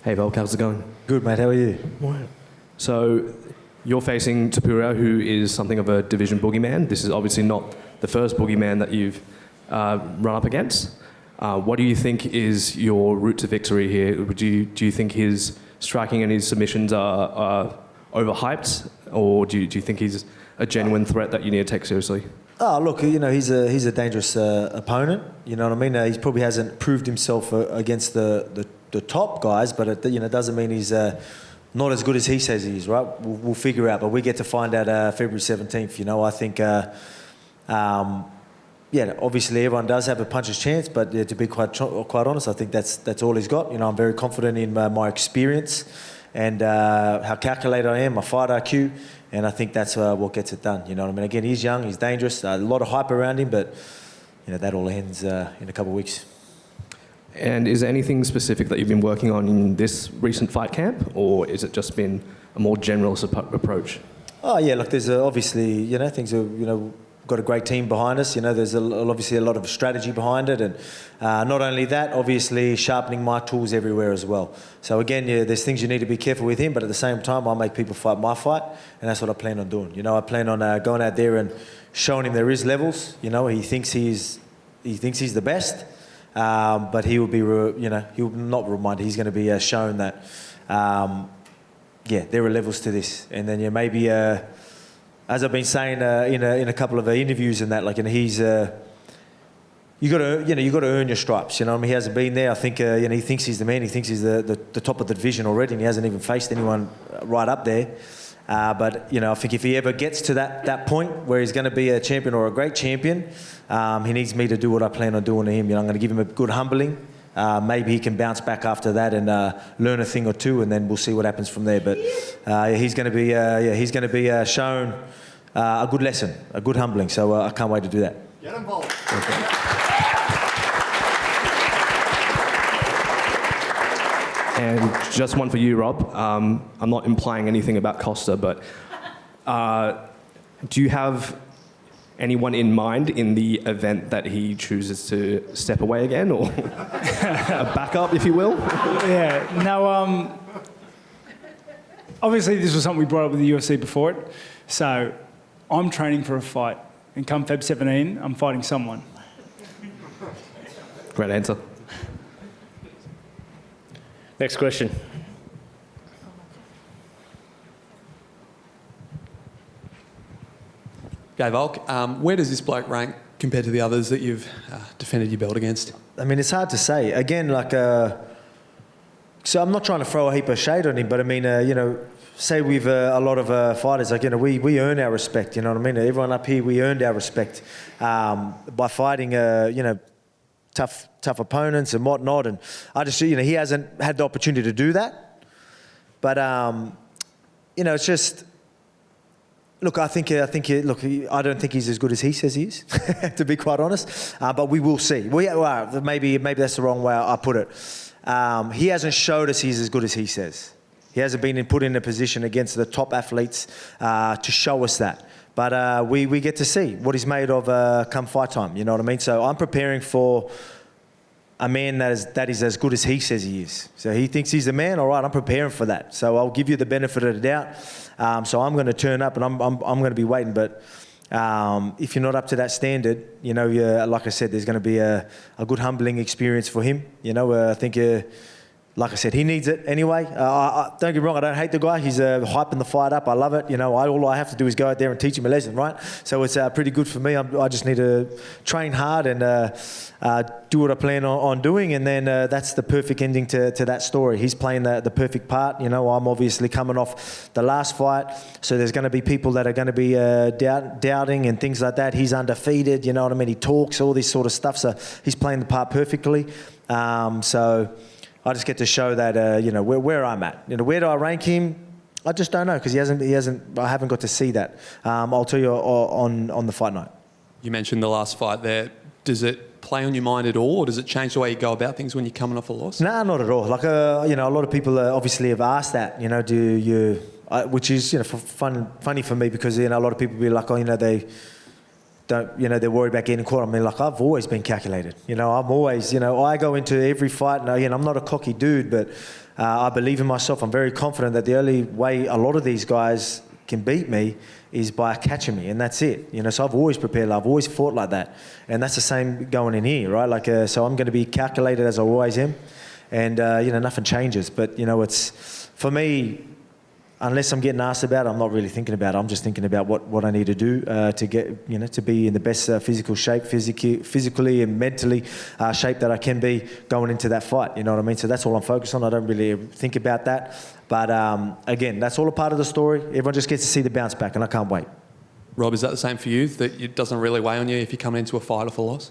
Hey Volk, how's it going? Good, mate. How are you? So you're facing Tapura, who is something of a division boogeyman. This is obviously not the first boogeyman that you've run up against. What do you think is your route to victory here? Do you think his striking and his submissions are overhyped, or do you think he's a genuine threat that you need to take seriously? Oh, look, he's a dangerous opponent. You know what I mean? He probably hasn't proved himself against the top guys, but it doesn't mean he's not as good as he says he is, right? We'll figure out, but we get to find out February 17th. I think, obviously everyone does have a puncher's chance, but to be quite honest, I think that's all he's got. I'm very confident in my experience and how calculated I am, my fight IQ, and I think that's what gets it done. You know what I mean? Again, he's young, he's dangerous, a lot of hype around him, but that all ends in a couple of weeks. And is there anything specific that you've been working on in this recent fight camp, or is it just been a more general approach? Oh yeah, look, there's obviously things are got a great team behind us. There's obviously a lot of strategy behind it, and not only that, obviously sharpening my tools everywhere as well. So again, there's things you need to be careful with him, but at the same time, I make people fight my fight, and that's what I plan on doing. I plan on going out there and showing him there is levels. He thinks he's the best. But he will be, he will not reminded. He's going to be shown that, there are levels to this. And then maybe, as I've been saying in a couple of interviews and that, he's, you got to earn your stripes. He hasn't been there. I think, he thinks he's the man. He thinks he's the top of the division already, and he hasn't even faced anyone right up there. But I think if he ever gets to that point where he's going to be a champion or a great champion, he needs me to do what I plan on doing to him. I'm going to give him a good humbling. Maybe he can bounce back after that and learn a thing or two, and then we'll see what happens from there. But he's going to be shown a good lesson, a good humbling. So I can't wait to do that. Get involved. And just one for you, Rob. I'm not implying anything about Costa, but do you have anyone in mind in the event that he chooses to step away again, or a backup, if you will? Yeah, no, obviously this was something we brought up with the UFC before it, so I'm training for a fight, and come Feb 17, I'm fighting someone. Great answer. Next question. G'day Volk, where does this bloke rank compared to the others that you've defended your belt against? I mean, it's hard to say. Again, so I'm not trying to throw a heap of shade on him, but I mean, say we've a lot of fighters, we earn our respect, you know what I mean? Everyone up here, we earned our respect by fighting, tough opponents and whatnot, and I just, he hasn't had the opportunity to do that. But it's just, look, I don't think he's as good as he says he is, to be quite honest. But we will see. Maybe that's the wrong way I put it. He hasn't showed us he's as good as he says. He hasn't been put in a position against the top athletes to show us that. But we get to see what he's made of come fight time, you know what I mean? So I'm preparing for a man that is as good as he says he is. So he thinks he's the man, all right, I'm preparing for that. So I'll give you the benefit of the doubt. So I'm going to turn up and I'm going to be waiting. But if you're not up to that standard, like I said, there's going to be a good humbling experience for him. I think... like I said, he needs it anyway. Don't get me wrong, I don't hate the guy. He's hyping the fight up. I love it. All I have to do is go out there and teach him a lesson, right? So it's pretty good for me. I just need to train hard and do what I plan on doing, and then that's the perfect ending to that story. He's playing the perfect part. I'm obviously coming off the last fight, so there's going to be people that are going to be doubting and things like that. He's undefeated, you know what I mean? He talks, all this sort of stuff, so he's playing the part perfectly. So I just get to show that, where I'm at. Where do I rank him? I just don't know, because I haven't got to see that. I'll tell you on the fight night. You mentioned the last fight there. Does it play on your mind at all, or does it change the way you go about things when you're coming off a loss? No, not at all. A lot of people obviously have asked that, do you, which is, funny for me, because, a lot of people be like, they're worried about getting caught. I mean, like, I've always been calculated. I'm always, I go into every fight, and again, I'm not a cocky dude, but I believe in myself. I'm very confident that the only way a lot of these guys can beat me is by catching me, and that's it. So I've always prepared. I've always fought like that, and that's the same going in here, right? Like, so I'm going to be calculated as I always am, and nothing changes. But it's for me. Unless I'm getting asked about it, I'm not really thinking about it. I'm just thinking about what I need to do to get, to be in the best physical shape, physically and mentally shape that I can be going into that fight. You know what I mean? So that's all I'm focused on. I don't really think about that. But again, that's all a part of the story. Everyone just gets to see the bounce back, and I can't wait. Rob, is that the same for you? That it doesn't really weigh on you if you come into a fight off a loss?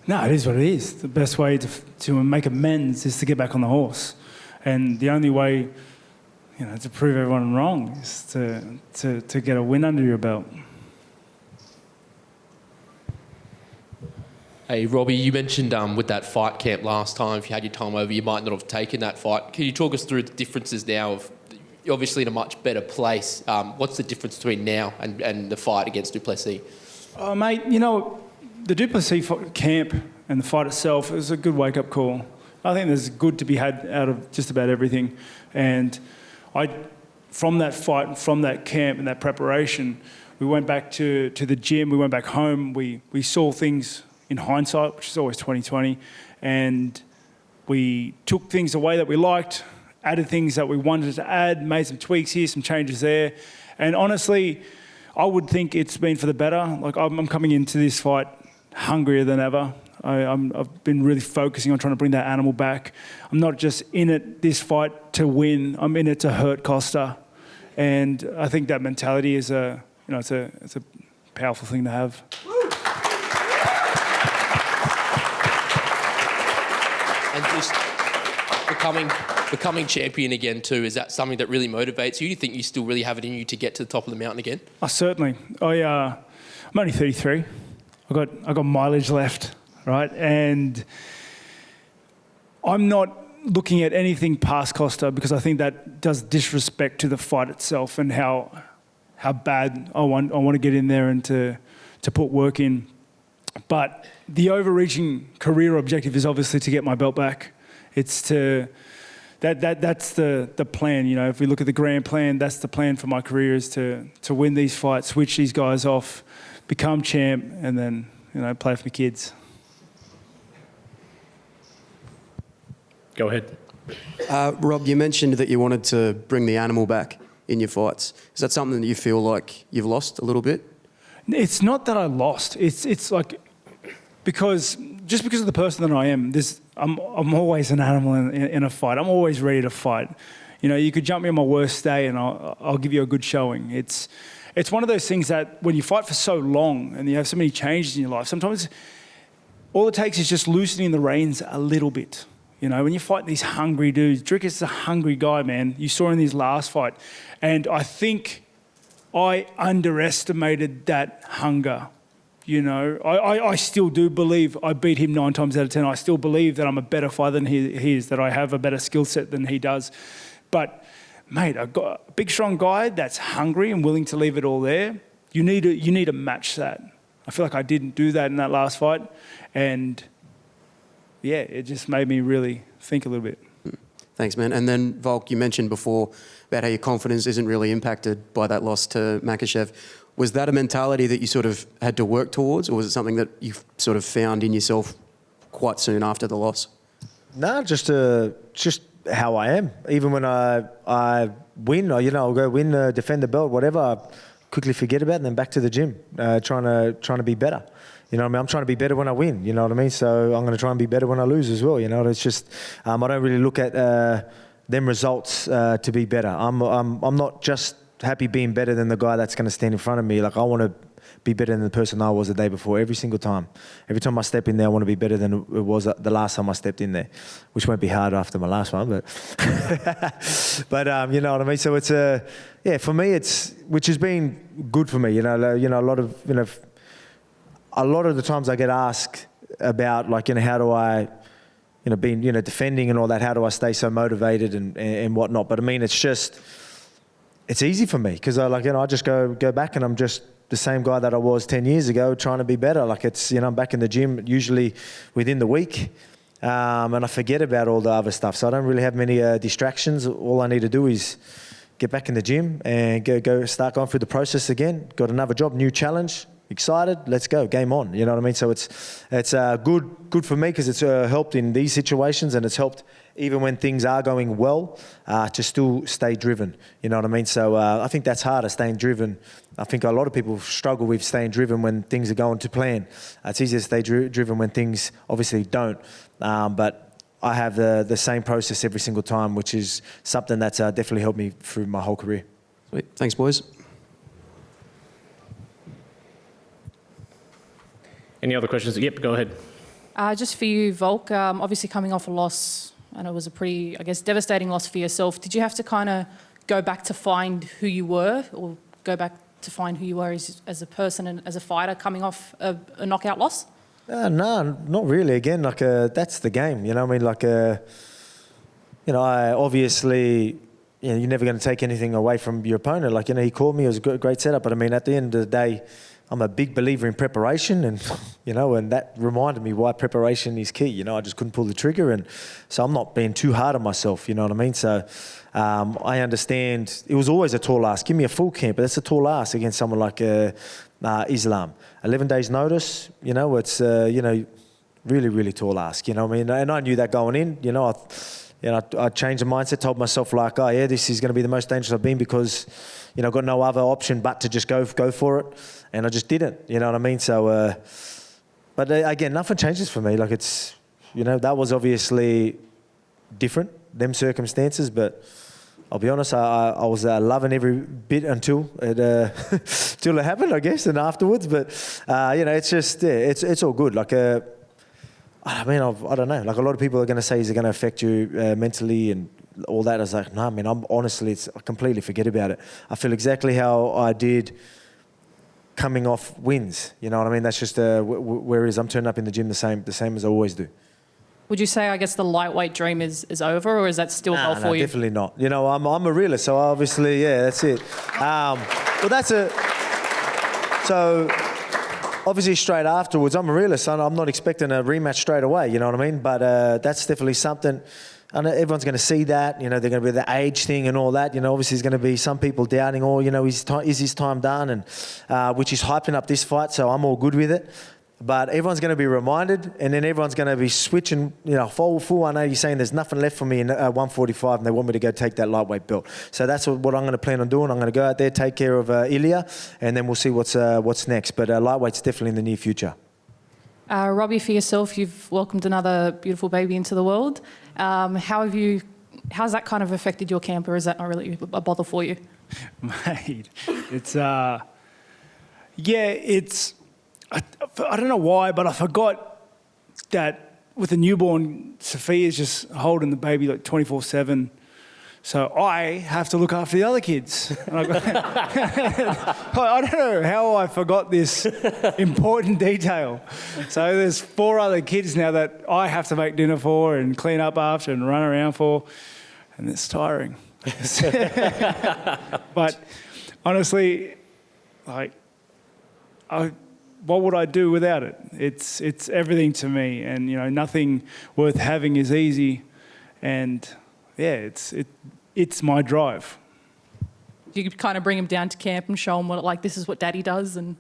No, it is what it is. The best way to make amends is to get back on the horse. And the only way, to prove everyone wrong is to get a win under your belt. Hey, Robbie, you mentioned with that fight camp last time, if you had your time over, you might not have taken that fight. Can you talk us through the differences now of, you're obviously in a much better place. What's the difference between now and the fight against Du Plessis? Mate, the Du Plessis camp and the fight itself is a good wake-up call. I think there's good to be had out of just about everything. And from that fight, from that camp and that preparation, we went back to the gym, we went back home, we saw things in hindsight, which is always 20/20, and we took things away that we liked, added things that we wanted to add, made some tweaks here, some changes there. And honestly, I would think it's been for the better. Like, I'm coming into this fight hungrier than ever. I've been really focusing on trying to bring that animal back. I'm not just in it, this fight, to win. I'm in it to hurt Costa. And I think that mentality is it's a powerful thing to have. And just becoming champion again too, is that something that really motivates you? Do you think you still really have it in you to get to the top of the mountain again? Certainly. I'm only 33. I got mileage left. Right, and I'm not looking at anything past Costa because I think that does disrespect to the fight itself and how bad I want to get in there and to put work in. But the overreaching career objective is obviously to get my belt back. It's that's the plan. If we look at the grand plan, that's the plan for my career, is to win these fights, switch these guys off, become champ, and then play for my kids. Go ahead. Rob, you mentioned that you wanted to bring the animal back in your fights. Is that something that you feel like you've lost a little bit? It's not that I lost. It's like because of the person that I am, I'm always an animal in a fight. I'm always ready to fight. You could jump me on my worst day and I'll give you a good showing. It's one of those things that when you fight for so long and you have so many changes in your life, sometimes all it takes is just loosening the reins a little bit. When you fight these hungry dudes, Dricus is a hungry guy, man. You saw in his last fight. And I think I underestimated that hunger. I still do believe I beat him 9 times out of 10. I still believe that I'm a better fighter than he is, that I have a better skill set than he does. But, mate, I've got a big, strong guy that's hungry and willing to leave it all there. You need to match that. I feel like I didn't do that in that last fight. And yeah, it just made me really think a little bit. Thanks, man. And then, Volk, you mentioned before about how your confidence isn't really impacted by that loss to Makhachev. Was that a mentality that you sort of had to work towards, or was it something that you sort of found in yourself quite soon after the loss? No, just how I am. Even when I win, or, I'll go win, defend the belt, whatever, I quickly forget about it and then back to the gym, trying to be better. I'm trying to be better when I win, you know what I mean? So I'm going to try and be better when I lose as well, It's just, I don't really look at them results to be better. I'm not just happy being better than the guy that's going to stand in front of me. Like, I want to be better than the person I was the day before every single time. Every time I step in there, I want to be better than it was the last time I stepped in there, which won't be hard after my last one, but you know what I mean? So it's for me, which has been good for me, a lot of the times I get asked about, how do I, being, defending and all that, how do I stay so motivated and whatnot. But I mean, it's easy for me because I just go back and I'm just the same guy that I was 10 years ago, trying to be better. Like it's, I'm back in the gym usually within the week, and I forget about all the other stuff. So I don't really have many distractions. All I need to do is get back in the gym and go start going through the process again. Got another job, new challenge. Excited, let's go, game on. You know what I mean? So it's good for me because it's helped in these situations, and it's helped even when things are going well to still stay driven. You know what I mean? So I think that's harder, staying driven. I think a lot of people struggle with staying driven when things are going to plan. It's easier to stay driven when things obviously don't. But I have the same process every single time, which is something that's definitely helped me through my whole career. Sweet. Thanks, boys. Any other questions? Yep, go ahead. Just for you, Volk, obviously coming off a loss, and it was a pretty, I guess, devastating loss for yourself. Did you have to kind of go back to find who you were, or go back to find who you were as a person and as a fighter coming off a knockout loss? No, not really. Again, that's the game. You know what I mean? I obviously, you're never going to take anything away from your opponent. He called me. It was a great setup. But I mean, at the end of the day, I'm a big believer in preparation, and and that reminded me why preparation is key. I just couldn't pull the trigger, and so I'm not being too hard on myself. You know what I mean? So I understand it was always a tall ask. Give me a full camp, but that's a tall ask against someone like Islam. 11 days notice. It's really, really tall ask. You know what I mean? And I knew that going in. I changed the mindset, told myself this is going to be the most dangerous I've been because, I've got no other option but to just go for it. And I just didn't, you know what I mean? So, but again, nothing changes for me. That was obviously different, them circumstances, but I'll be honest, I was loving every bit until it happened, I guess, and afterwards. But, it's just, it's all good. I don't know. A lot of people are going to say, is it going to affect you mentally and all that? I was like, no, man, I completely forget about it. I feel exactly how I did coming off wins. You know what I mean? That's just where it is. I'm turning up in the gym the same as I always do. Would you say, I guess, the lightweight dream is over, or is that still goal for you? Definitely not. I'm a realist, so obviously, that's it. So obviously straight afterwards, I'm a realist. I'm not expecting a rematch straight away, you know what I mean? But that's definitely something. I know everyone's going to see that, they're going to be the age thing and all that. Obviously there's going to be some people doubting, is his time done? And which is hyping up this fight, so I'm all good with it. But everyone's going to be reminded, and then everyone's going to be switching, full 180, saying there's nothing left for me in 145, and they want me to go take that lightweight belt. So that's what I'm going to plan on doing. I'm going to go out there, take care of Ilya, and then we'll see what's next. But lightweight's definitely in the near future. Robbie, for yourself, you've welcomed another beautiful baby into the world. How's that kind of affected your camp, or is that not really a bother for you? Mate, it's I don't know why, but I forgot that with the newborn, Sophia's just holding the baby 24/7. So I have to look after the other kids. I don't know how I forgot this important detail. So there's 4 other kids now that I have to make dinner for and clean up after and run around for, and it's tiring. But honestly, what would I do without it? It's everything to me, and nothing worth having is easy, and it's my drive. You could kind of bring him down to camp and show him this is what Daddy does, and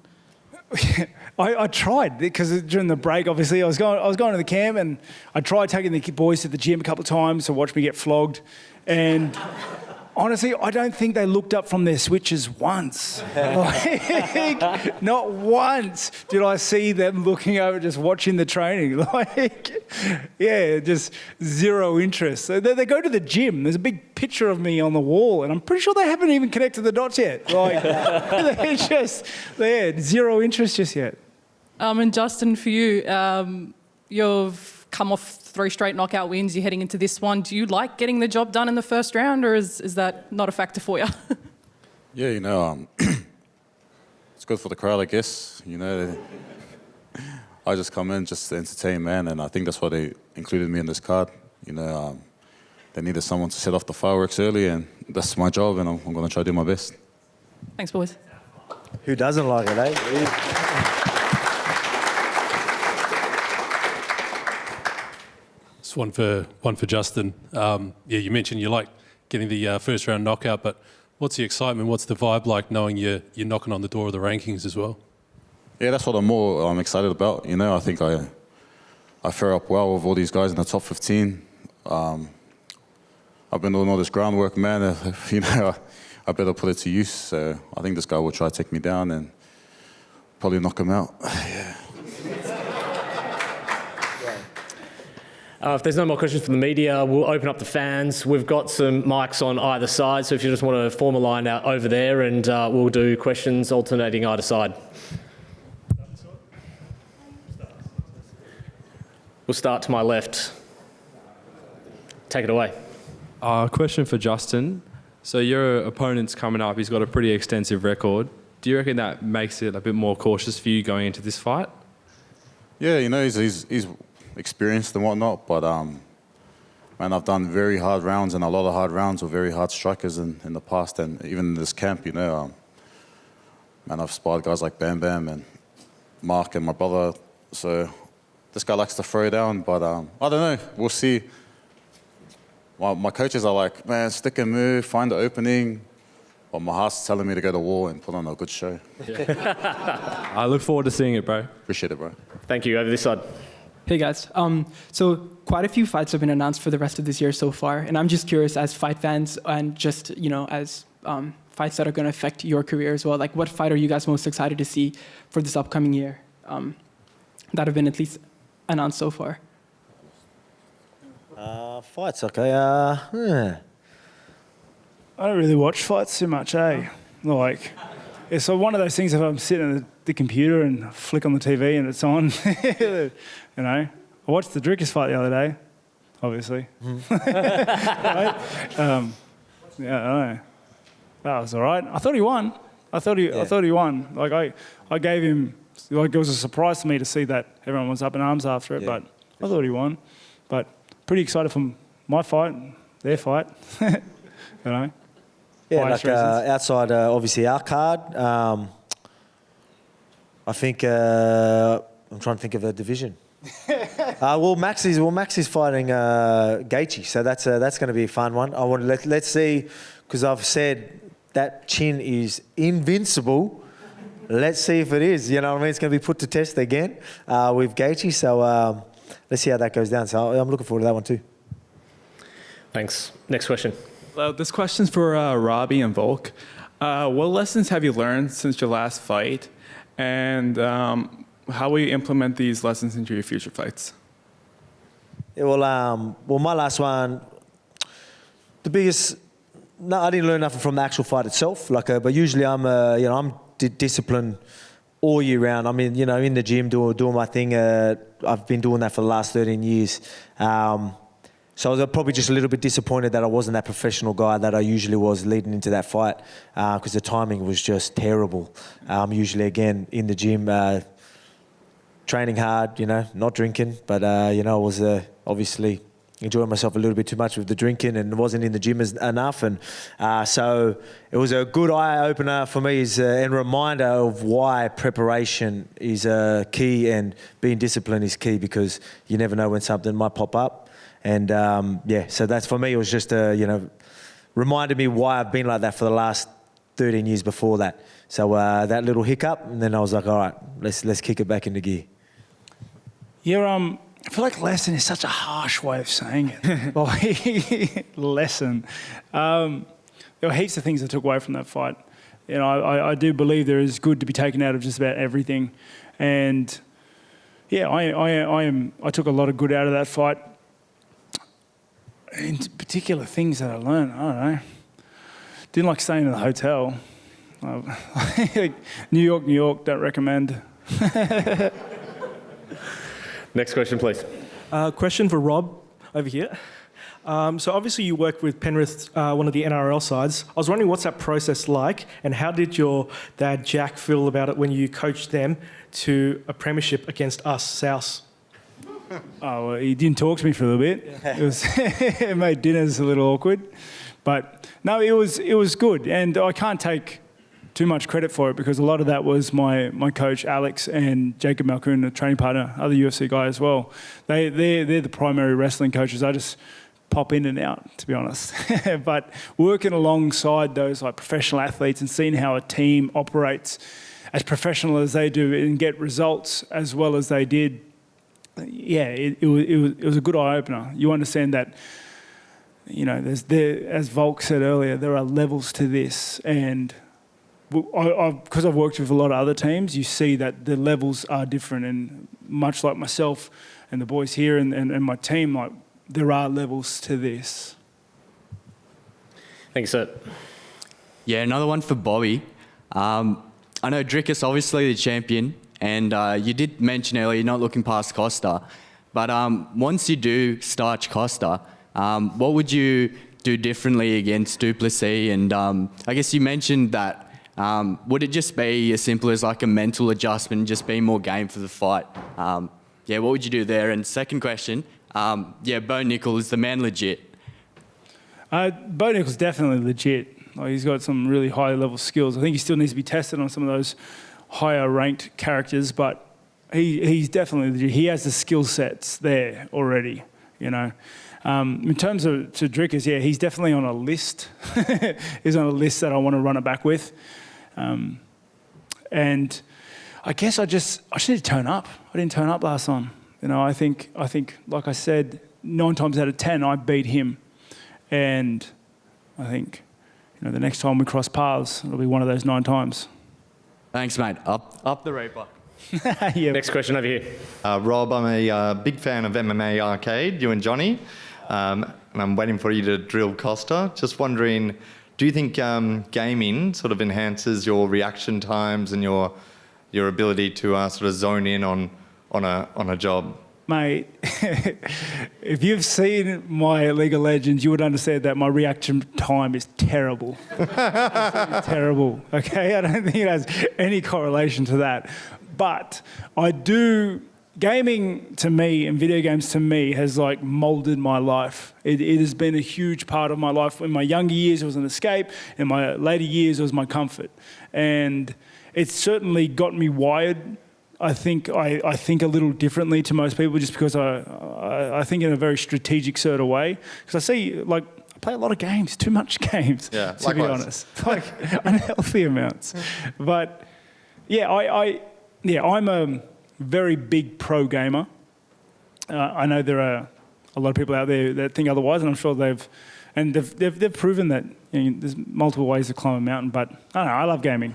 I tried, because during the break, obviously, I was going to the camp, and I tried taking the boys to the gym a couple of times to watch me get flogged, and honestly, I don't think they looked up from their switches once. Not once did I see them looking over, just watching the training. Just zero interest. So they go to the gym. There's a big picture of me on the wall, and I'm pretty sure they haven't even connected the dots yet. They had zero interest just yet. And Justin, for you, you've come off 3 straight knockout wins. You're heading into this one. Do you like getting the job done in the first round, or is that not a factor for you? Yeah, it's good for the crowd, I guess. I just come in just to entertain, man, and I think that's why they included me in this card. They needed someone to set off the fireworks early, and that's my job, and I'm going to try to do my best. Thanks, boys. Who doesn't like it, eh? It's one for Justin. You mentioned you like getting the first round knockout, but what's the excitement? What's the vibe like knowing you're knocking on the door of the rankings as well? Yeah, that's what I'm excited about. You know, I think I fare up well with all these guys in the top 15. I've been doing all this groundwork, man. You know, I better put it to use. So I think this guy will try to take me down and probably knock him out. Yeah. If there's no more questions from the media, we'll open up the fans. We've got some mics on either side, so if you just want to form a line out over there, and we'll do questions alternating either side. We'll start to my left. Take it away. Question for Justin. So your opponent's coming up. He's got a pretty extensive record. Do you reckon that makes it a bit more cautious for you going into this fight? Yeah, you know, he's experienced and whatnot, but man, I've done very hard rounds and a lot of hard rounds with very hard strikers in the past, and even in this camp, you know, man, I've sparred guys like Bam Bam and Mark and my brother. So this guy likes to throw down, but I don't know. We'll see. My coaches are like, man, stick and move, find the opening. But my heart's telling me to go to war and put on a good show. I look forward to seeing it, bro. Appreciate it, bro. Thank you. Over this side. Hey guys, so quite a few fights have been announced for the rest of this year so far, and I'm just curious, as fight fans and just, you know, as fights that are going to affect your career as well, like what fight are you guys most excited to see for this upcoming year that have been at least announced so far? Fights, okay. I don't really watch fights too much, eh? Like, it's one of those things if I'm sitting at the computer and flick on the TV and it's on, you know. I watched the Dricus fight the other day, obviously. Right? Yeah, I don't know. That was all right. I thought he won. I thought he won. Like, I gave him, like, it was a surprise to me to see that everyone was up in arms after it, but I thought he won. But pretty excited for my fight, their fight, you know. Yeah, like outside, obviously, our card, I think, I'm trying to think of a division. Max is fighting Gaethje, so that's going to be a fun one. I want let's see, because I've said that chin is invincible. Let's see if it is. You know what I mean? It's going to be put to test again with Gaethje. So let's see how that goes down. So I'm looking forward to that one too. Thanks. Next question. Hello, this question's for Robbie and Volk. What lessons have you learned since your last fight, and how will you implement these lessons into your future fights? Yeah, well, my last one, the biggest. No, I didn't learn nothing from the actual fight itself. Like, but usually I'm disciplined all year round. I mean, you know, in the gym doing my thing. I've been doing that for the last 13 years. So I was probably just a little bit disappointed that I wasn't that professional guy that I usually was leading into that fight, because the timing was just terrible. Usually, again, in the gym, training hard, you know, not drinking, but, you know, I was obviously enjoying myself a little bit too much with the drinking and wasn't in the gym enough. And so it was a good eye-opener for me and reminder of why preparation is key and being disciplined is key, because you never know when something might pop up. And, so that's, for me, it was just, reminded me why I've been like that for the last 13 years before that. So that little hiccup, and then I was like, all right, let's kick it back into gear. Yeah, I feel like lesson is such a harsh way of saying it. Like, lesson. There were heaps of things I took away from that fight. You know, I do believe there is good to be taken out of just about everything. And, yeah, I took a lot of good out of that fight. In particular things that I learned, I don't know. Didn't like staying in the hotel. New York, don't recommend. Next question, please. Question for Rob over here. So obviously you worked with Penrith, one of the NRL sides. I was wondering what's that process like, and how did your dad Jack feel about it when you coached them to a premiership against us, South? Oh, well, he didn't talk to me for a little bit. Yeah. It made dinners a little awkward, but no, it was good, and I can't take too much credit for it because a lot of that was my coach Alex and Jacob Malkoon, the training partner, other UFC guy as well. They're the primary wrestling coaches. I just pop in and out, to be honest. But working alongside those like professional athletes and seeing how a team operates as professional as they do and get results as well as they did, yeah, it was a good eye opener. You understand that, you know, as Volk said earlier, there are levels to this, and because I've worked with a lot of other teams, you see that the levels are different, and much like myself and the boys here and my team, like there are levels to this. Thanks, sir. Yeah, another one for Bobby. I know Dricus, obviously the champion, and you did mention earlier you're not looking past Costa, but once you do starch Costa, what would you do differently against Du Plessis? And I guess you mentioned that would it just be as simple as like a mental adjustment, just being more game for the fight? Yeah, what would you do there? And second question, yeah, Bo Nickel, is the man legit? Bo Nickel's definitely legit. Like, he's got some really high level skills. I think he still needs to be tested on some of those higher ranked characters, but he's definitely legit. He has the skill sets there already, you know. In terms of to Dricus, yeah, he's definitely on a list. He's on a list that I want to run it back with. And I guess I just need to turn up. I didn't turn up last time. You know, I think like I said, 9 times out of 10 I beat him. And I think, you know, the next time we cross paths, it'll be one of those 9 times. Thanks, mate. Up the Reaper. Yeah. Next question over here. Rob, I'm a big fan of MMA Arcade, you and Johnny. And I'm waiting for you to drill Costa. Just wondering, do you think gaming sort of enhances your reaction times and your ability to sort of zone in on a job? Mate, if you've seen my League of Legends, you would understand that my reaction time is terrible. It's terrible, okay? I don't think it has any correlation to that. But I do, gaming to me and video games to me has like molded my life. It has been a huge part of my life. In my younger years, it was an escape. In my later years, it was my comfort. And it's certainly got me wired. I think I think a little differently to most people just because I think in a very strategic sort of way. Because I see, like, I play a lot of games, too much games, to likewise. be honest. Like, unhealthy amounts. But, yeah, I'm a very big pro gamer. I know there are a lot of people out there that think otherwise, and I'm sure they've proven that, you know, there's multiple ways to climb a mountain. But I don't know, I love gaming.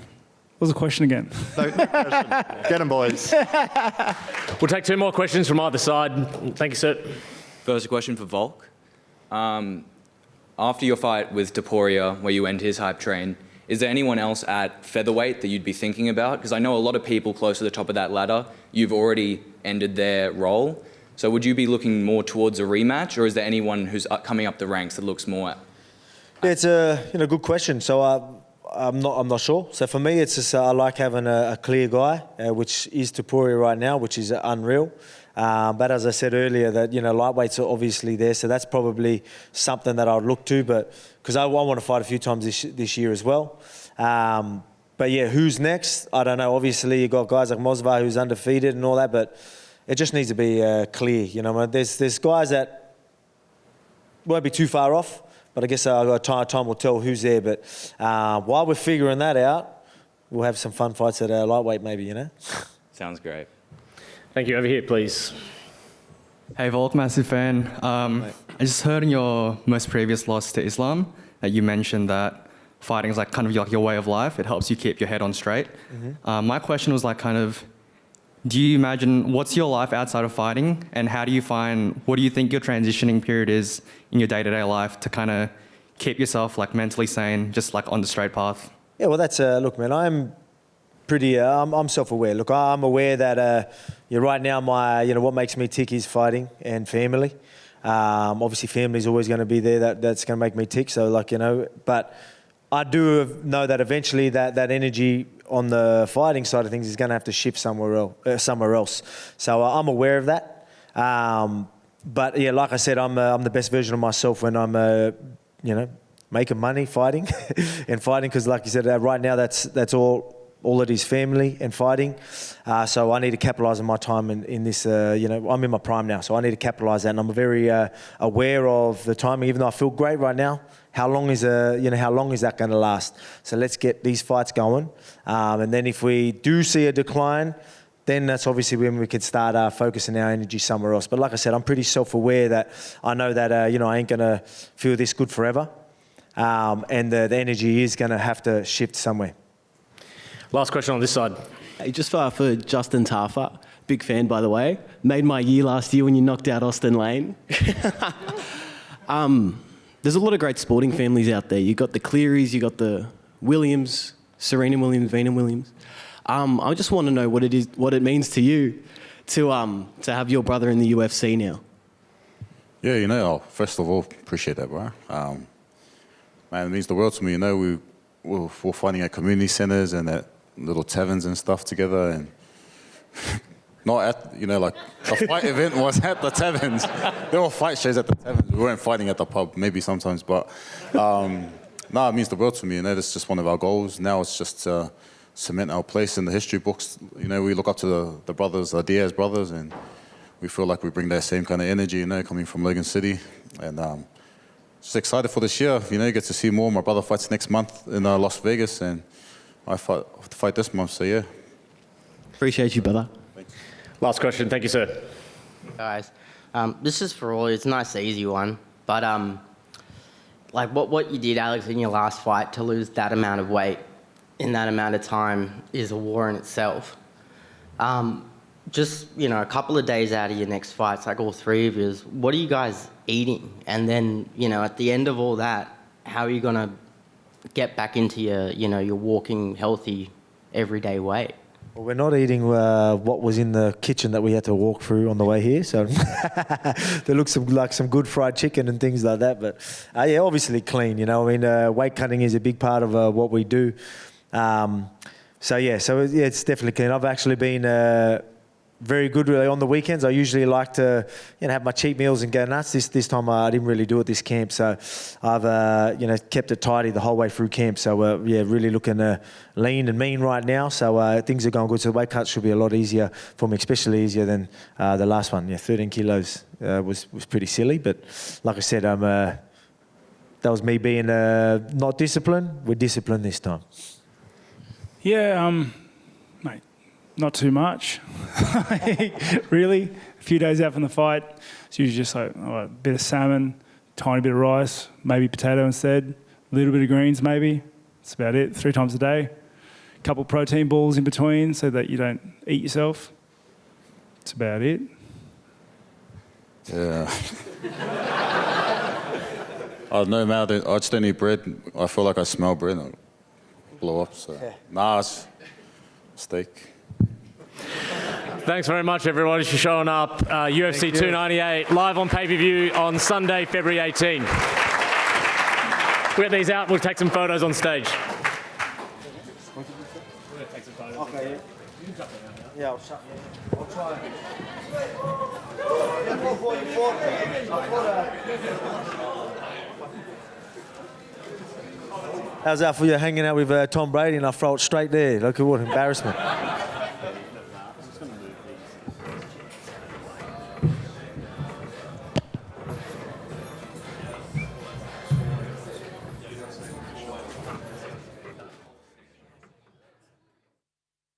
What was the question again? No question. Get them, boys. We'll take 2 more questions from either side. Thank you, sir. First question for Volk. After your fight with Topuria, where you end his hype train, is there anyone else at featherweight that you'd be thinking about? Because I know a lot of people close to the top of that ladder, you've already ended their role. So would you be looking more towards a rematch, or is there anyone who's coming up the ranks that looks more? Yeah, it's a good question. So I'm not sure. So for me, it's just I like having a clear guy, which is Topuria right now, which is unreal. But as I said earlier, that, you know, lightweights are obviously there, so that's probably something that I would look to. But because I want to fight a few times this year as well. But yeah, who's next? I don't know. Obviously, you got guys like Mosvar who's undefeated and all that, but it just needs to be clear. You know, there's guys that won't be too far off. But I guess time will tell who's there. But while we're figuring that out, we'll have some fun fights at lightweight maybe, you know? Sounds great. Thank you. Over here, please. Hey, Volk, massive fan. I just heard in your most previous loss to Islam that you mentioned that fighting is like kind of like your way of life. It helps you keep your head on straight. Mm-hmm. My question was like kind of, do you imagine what's your life outside of fighting, and how do you find, what do you think your transitioning period is in your day-to-day life to kind of keep yourself like mentally sane, just like on the straight path? Yeah, well, that's look, man. I'm pretty. I'm self-aware. Look, I'm aware that right now what makes me tick is fighting and family. Obviously, family's always going to be there. That's going to make me tick. So, like, you know, but I do know that eventually that energy on the fighting side of things is going to have to shift somewhere else. So I'm aware of that. But yeah, like I said, I'm the best version of myself when I'm making money, fighting, and fighting. Because like you said, right now that's all it is, family and fighting. So I need to capitalise on my time in this. I'm in my prime now, so I need to capitalise that. And I'm very aware of the timing. Even though I feel great right now, how long is that going to last? So let's get these fights going, and then if we do see a decline, then that's obviously when we can start focusing our energy somewhere else. But like I said, I'm pretty self-aware that I know that I ain't going to feel this good forever, and the energy is going to have to shift somewhere. Last question on this side. Hey, just for Justin Tafa, big fan by the way. Made my year last year when you knocked out Austin Lane. There's a lot of great sporting families out there. You got the Clearys, you got the Williams, Serena Williams, Venus Williams. I just want to know what it means to you to have your brother in the UFC now. Yeah, first of all, appreciate that, bro. Man, it means the world to me. We're fighting at community centers and at little taverns and stuff together, and not at, the fight event was at the taverns. There were fight shows at the taverns. We weren't fighting at the pub, maybe sometimes, but it means the world to me. That's just one of our goals. Now it's just cement our place in the history books. We look up to the brothers, the Diaz brothers, and we feel like we bring that same kind of energy, coming from Logan City. And just excited for this year. Get to see more. My brother fights next month in Las Vegas, and I fight this month, so yeah. Appreciate you, brother. Last question. Thank you, sir. Guys, this is for all. It's a nice, easy one. But what you did, Alex, in your last fight to lose that amount of weight in that amount of time is a war in itself. Just, a couple of days out of your next fights, like all three of you, what are you guys eating? And then, at the end of all that, how are you going to get back into your walking, healthy, everyday weight? Well, we're not eating what was in the kitchen that we had to walk through on the way here. So there looks like some good fried chicken and things like that. But obviously clean. Weight cutting is a big part of what we do. It's definitely clean. I've actually been very good really on the weekends. I usually like to have my cheat meals and go nuts. This time I didn't really do it this camp, so I've kept it tidy the whole way through camp. So really looking lean and mean right now. So things are going good. So the weight cut should be a lot easier for me, especially easier than the last one. 13 kilos was pretty silly, but like I said, that was me being not disciplined. We're disciplined this time. Yeah, mate, not too much. Really, a few days out from the fight, it's usually just like a bit of salmon, tiny bit of rice, maybe potato instead, a little bit of greens maybe. That's about it, 3 times a day. A couple protein balls in between so that you don't eat yourself. That's about it. Yeah. I don't know, man. I just don't eat bread. I feel like I smell bread. I blow up. So it's steak. Thanks very much, everybody, for showing up. UFC 298 live on pay-per-view on Sunday, February 18. We'll get these out. We'll take some photos on stage. We're going to take some photos. Okay, yeah. I'll try. How's that for you hanging out with Tom Brady and I throw it straight there? Look at what embarrassment.